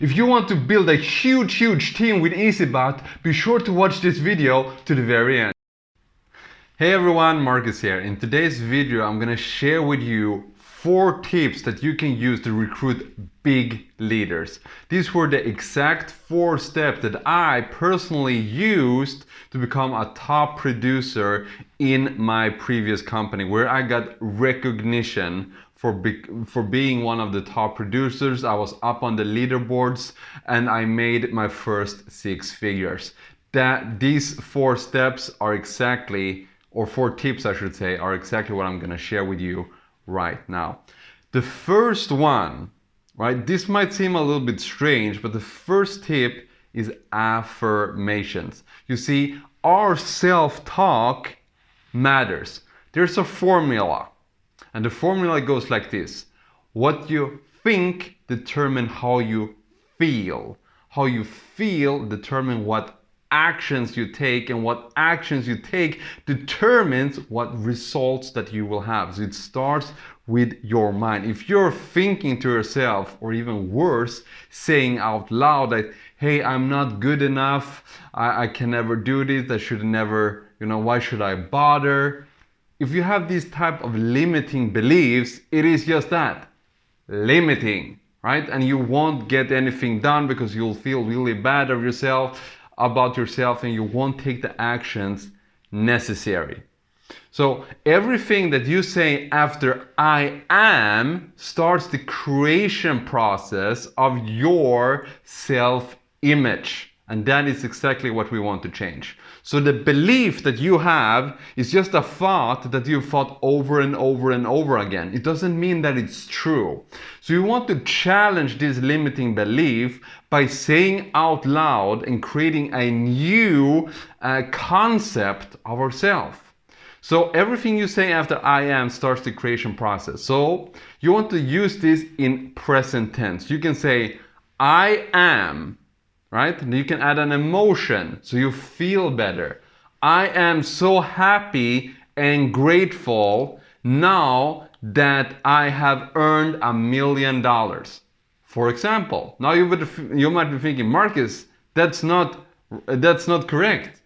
If you want to build a huge team with Eazybot, be sure to watch this video to the very end. Hey everyone, Marcus here. In today's video, I'm gonna share with you 4 tips that you can use to recruit big leaders. These were the exact 4 steps that I personally used to become a top producer in my previous company, where I got recognition for being one of the top producers. I was up on the leaderboards and I made my first 6 figures. These 4 steps are exactly, or 4 tips I should say, are exactly what I'm gonna share with you right now. The first one, right, this might seem a little bit strange, but the first tip is affirmations. You see, our self-talk matters. There's a formula, and the formula goes like this: what you think determines how you feel. How you feel determines what actions you take, and what actions you take determines what results that you will have. So it starts with your mind. If you're thinking to yourself, or even worse, saying out loud that, hey, I'm not good enough, I can never do this, I should never, why should I bother? If you have these type of limiting beliefs, it is just that, limiting, right? And you won't get anything done because you'll feel really bad about yourself, and you won't take the actions necessary. So everything that you say after I am starts the creation process of your self-image. And that is exactly what we want to change. So the belief that you have is just a thought that you've thought over and over and over again. It doesn't mean that it's true. So you want to challenge this limiting belief by saying out loud and creating a new concept of ourselves. So everything you say after I am starts the creation process. So you want to use this in present tense. You can say I am, right? And you can add an emotion so you feel better. I am so happy and grateful now that I have earned $1 million. For example, now you might be thinking, Marcus, that's not correct.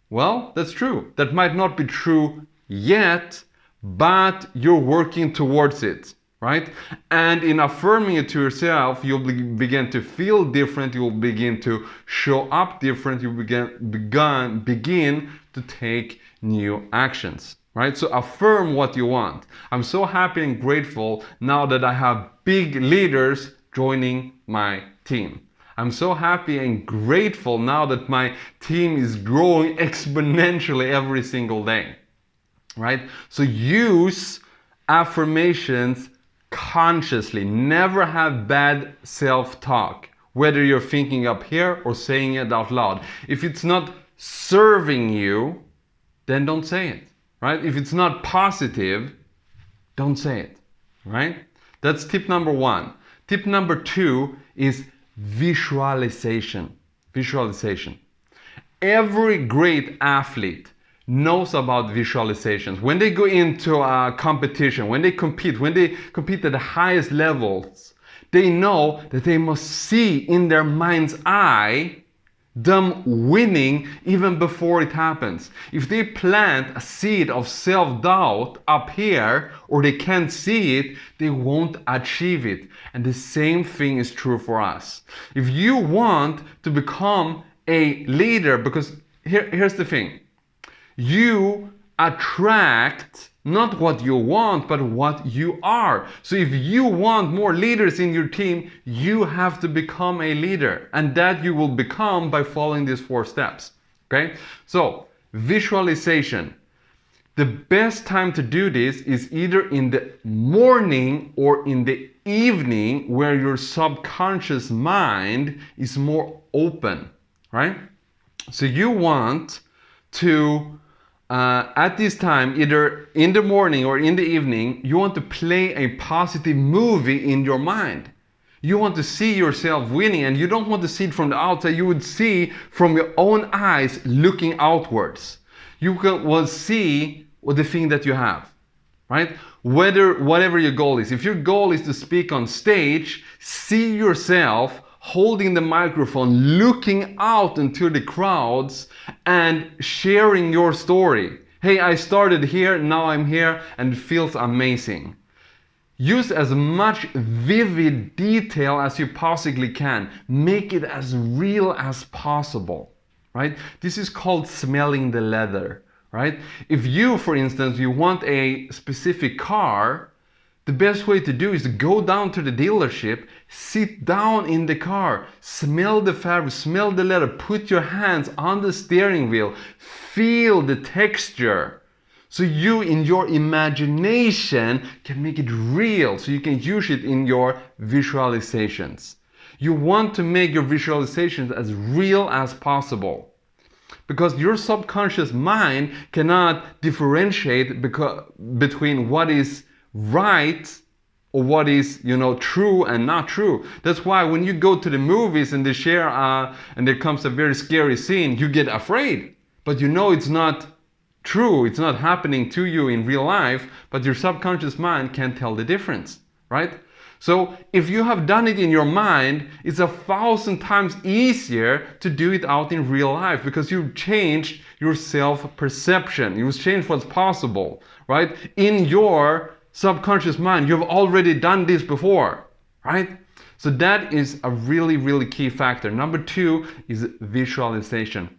Well, that's true. That might not be true yet, but you're working towards it, right? And in affirming it to yourself, you'll begin to feel different, you'll begin to show up different, you'll begin to take new actions, right? So affirm what you want. I'm so happy and grateful now that I have big leaders joining my team. I'm so happy and grateful now that my team is growing exponentially every single day, right? So use affirmations consciously. Never have bad self-talk, whether you're thinking up here or saying it out loud. If it's not serving you, then don't say it, right? If it's not positive, don't say it, right? That's tip number 1. Tip number 2 is visualization. Visualization. Every great athlete knows about visualizations. When they go into a competition, when they compete at the highest levels, they know that they must see in their mind's eye them winning even before it happens. If they plant a seed of self-doubt up here, or they can't see it, they won't achieve it. And the same thing is true for us. If you want to become a leader, because here's the thing, you attract not what you want, but what you are. So if you want more leaders in your team, you have to become a leader. And that you will become by following these 4 steps. Okay? So, visualization. The best time to do this is either in the morning or in the evening, where your subconscious mind is more open. Right? So you want to at this time, either in the morning or in the evening, you want to play a positive movie in your mind. You want to see yourself winning, and you don't want to see it from the outside. You would see from your own eyes looking outwards. You will see the thing that you have, right? Whatever your goal is. If your goal is to speak on stage, see yourself holding the microphone, looking out into the crowds and sharing your story. Hey, I started here, now I'm here, and it feels amazing. Use as much vivid detail as you possibly can. Make it as real as possible, right? This is called smelling the leather, right? If you, for instance, you want a specific car, the best way to do is to go down to the dealership, sit down in the car, smell the fabric, smell the leather, put your hands on the steering wheel, feel the texture. So you, in your imagination, can make it real, so you can use it in your visualizations. You want to make your visualizations as real as possible, because your subconscious mind cannot differentiate between what is right or what is, true and not true. That's why when you go to the movies and they share and there comes a very scary scene, you get afraid, but it's not true, it's not happening to you in real life, but your subconscious mind can't tell the difference, right? So if you have done it in your mind, it's 1,000 times easier to do it out in real life, because you've changed your self-perception. You've changed what's possible, right? In your subconscious mind, you've already done this before, right? So that is a really, really key factor. Number 2 is visualization.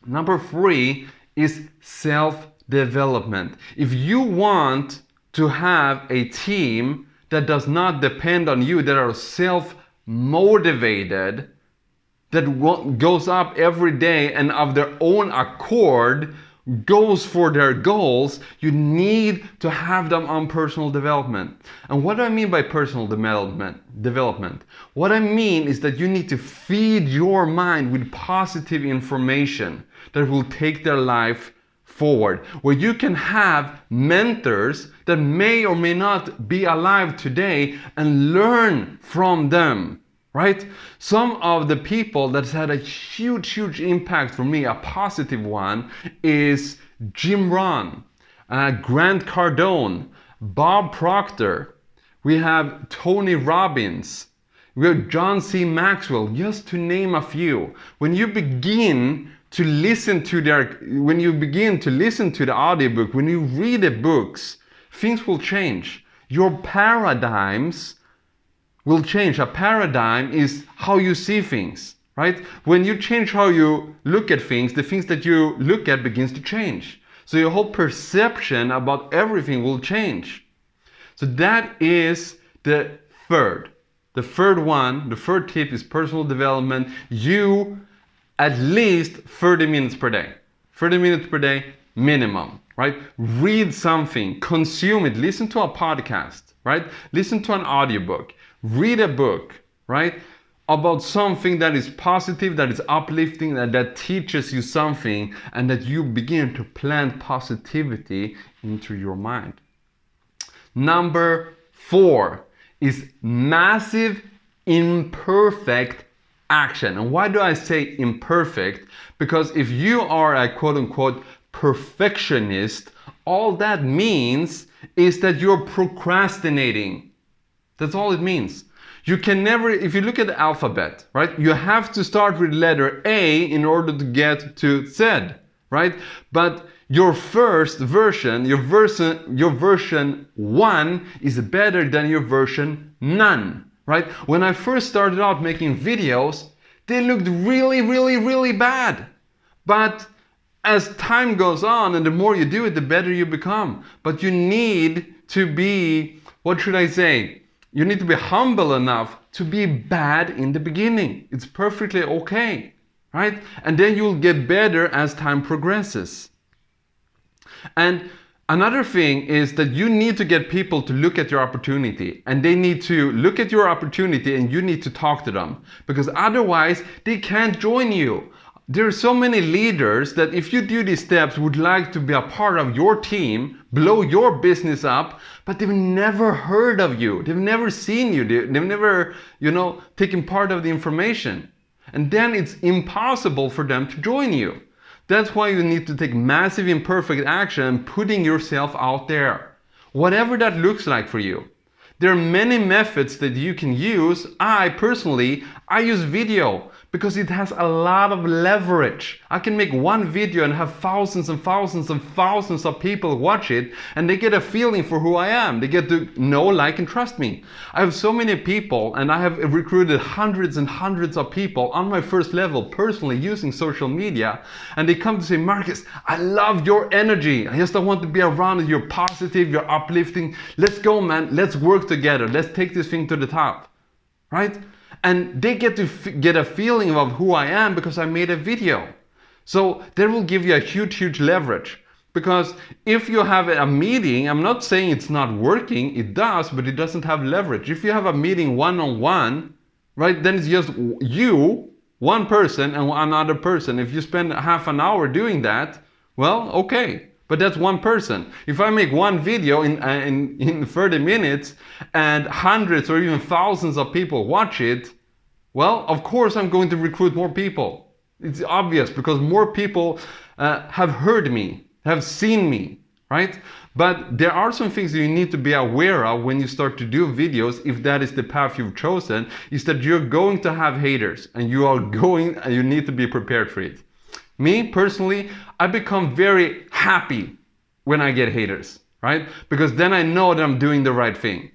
Number 3 is self-development. If you want to have a team that does not depend on you, that are self-motivated, that goes up every day and of their own accord goes for their goals, you need to have them on personal development. And what do I mean by personal development? What I mean is that you need to feed your mind with positive information that will take their life forward, where you can have mentors that may or may not be alive today and learn from them, right? Some of the people that's had a huge impact for me, a positive one, is Jim Rohn, Grant Cardone, Bob Proctor. We have Tony Robbins. We have John C. Maxwell, just to name a few. When you begin to listen to the audiobook, when you read the books, things will change. Your paradigms will change. A paradigm is how you see things, right? When you change how you look at things, the things that you look at begins to change. So your whole perception about everything will change. So that is the third. The third tip is personal development. You at least 30 minutes per day. 30 minutes per day minimum, right? Read something, consume it, listen to a podcast, right? Listen to an audiobook, read a book, right? About something that is positive, that is uplifting, that teaches you something, and that you begin to plant positivity into your mind. Number 4 is massive imperfect action. And why do I say imperfect? Because if you are a quote-unquote perfectionist, all that means is that you're procrastinating. That's all it means. You can never, if you look at the alphabet, right? You have to start with letter A in order to get to Z, right? But your first version, your version 1 is better than your version none, right? When I first started out making videos, they looked really bad. But as time goes on and the more you do it, the better you become. But you need to be, what should I say? You need to be humble enough to be bad in the beginning. It's perfectly okay, right? And then you'll get better as time progresses. And another thing is that you need to get people to look at your opportunity, and they need to look at your opportunity and you need to talk to them, because otherwise they can't join you. There are so many leaders that if you do these steps would like to be a part of your team, blow your business up, but they've never heard of you. They've never seen you. They've never, taken part of the information. And then it's impossible for them to join you. That's why you need to take massive imperfect action and putting yourself out there. Whatever that looks like for you. There are many methods that you can use. I personally I use video because it has a lot of leverage. I can make one video and have thousands and thousands and thousands of people watch it, and they get a feeling for who I am. They get to know, like, and trust me. I have so many people, and I have recruited hundreds and hundreds of people on my first level personally using social media, and they come to say, Marcus, I love your energy. I just don't want to be around it. You're positive, you're uplifting. Let's go, man. Let's work together. Let's take this thing to the top, right? And they get to get a feeling of who I am because I made a video. So that will give you a huge leverage. Because if you have a meeting, I'm not saying it's not working, it does, but it doesn't have leverage. If you have a meeting one-on-one, right, then it's just you, one person, and another person. If you spend half an hour doing that, well, okay. But that's one person. If I make one video in 30 minutes and hundreds or even thousands of people watch it, well, of course I'm going to recruit more people. It's obvious because more people have heard me, have seen me, right? But there are some things that you need to be aware of when you start to do videos, if that is the path you've chosen, is that you're going to have haters and you need to be prepared for it. Me, personally, I become very happy when I get haters, right? Because then I know that I'm doing the right thing.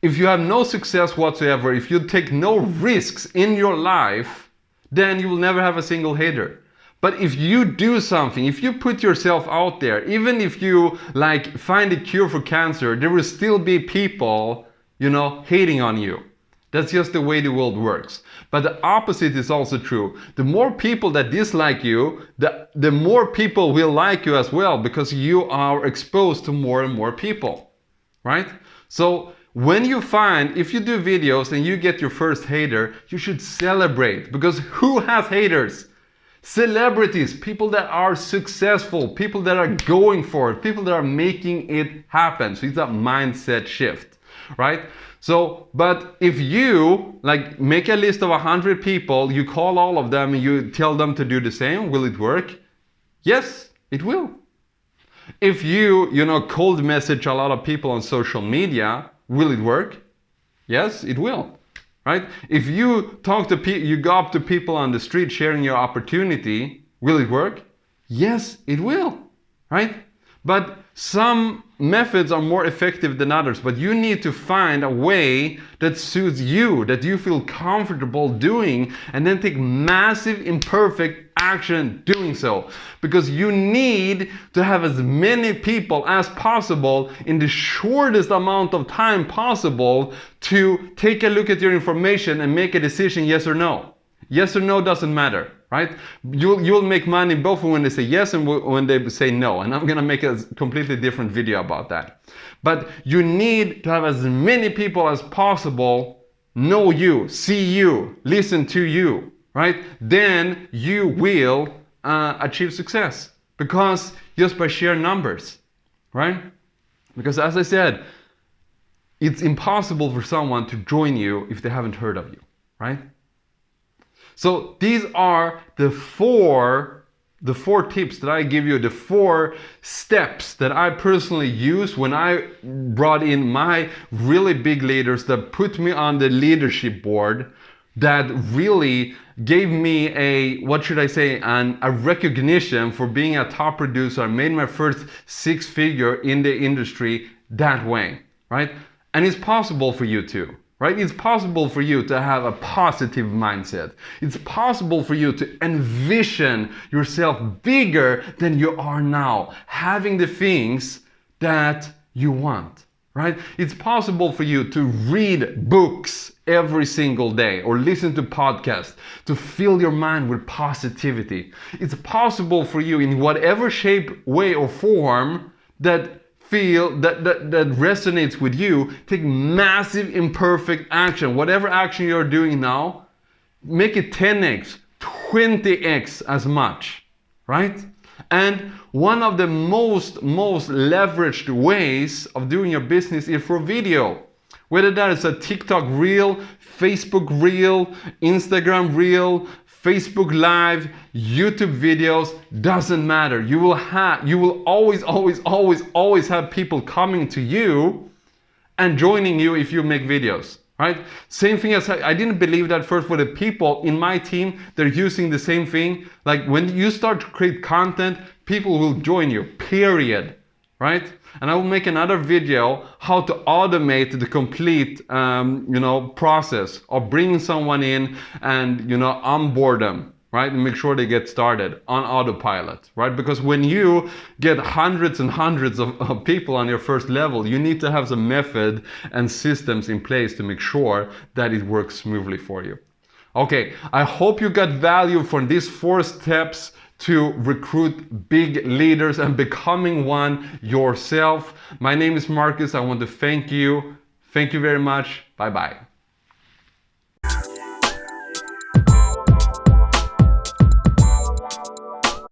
If you have no success whatsoever, if you take no risks in your life, then you will never have a single hater. But if you do something, if you put yourself out there, even if you like find a cure for cancer, there will still be people, hating on you. That's just the way the world works. But the opposite is also true. The more people that dislike you, the more people will like you as well, because you are exposed to more and more people, right? So when you find, if you do videos and you get your first hater, you should celebrate, because who has haters? Celebrities, people that are successful, people that are going for it, people that are making it happen. So it's a mindset shift, right? So, but if you like make a list of 100 people, you call all of them and you tell them to do the same, will it work? Yes, it will. If you, cold message a lot of people on social media, will it work? Yes, it will, right? If you talk to people, you go up to people on the street sharing your opportunity, will it work? Yes, it will, right? But some methods are more effective than others, but you need to find a way that suits you, that you feel comfortable doing, and then take massive imperfect action doing so. Because you need to have as many people as possible in the shortest amount of time possible to take a look at your information and make a decision, yes or no. Yes or no doesn't matter, right? You'll make money both when they say yes and when they say no. And I'm going to make a completely different video about that. But you need to have as many people as possible know you, see you, listen to you, right? Then you will achieve success. Because just by sheer numbers, right? Because as I said, it's impossible for someone to join you if they haven't heard of you, right? So these are the four tips that I give you, the 4 steps that I personally use when I brought in my really big leaders that put me on the leadership board, that really gave me a recognition for being a top producer. I made my first 6-figure in the industry that way, right? And it's possible for you too. Right? It's possible for you to have a positive mindset. It's possible for you to envision yourself bigger than you are now, having the things that you want, right? It's possible for you to read books every single day or listen to podcasts to fill your mind with positivity. It's possible for you in whatever shape, way, or form that resonates with you, take massive imperfect action. Whatever action you're doing now, make it 10x, 20x as much, right? And one of the most leveraged ways of doing your business is for video. Whether that is a TikTok reel, Facebook reel, Instagram reel, Facebook Live, YouTube videos, doesn't matter. You will always have people coming to you and joining you if you make videos, Right? Same thing as I didn't believe that first for the people in my team, they're using the same thing. Like when you start to create content, people will join you, period. Right? And I will make another video how to automate the complete process of bringing someone in and onboard them, right, and make sure they get started on autopilot, right? Because when you get hundreds and hundreds of people on your first level, you need to have some method and systems in place to make sure that it works smoothly for you. Okay, I hope you got value from these 4 steps to recruit big leaders and becoming one yourself. My name is Marcus. I want to thank you. Thank you very much. Bye-bye.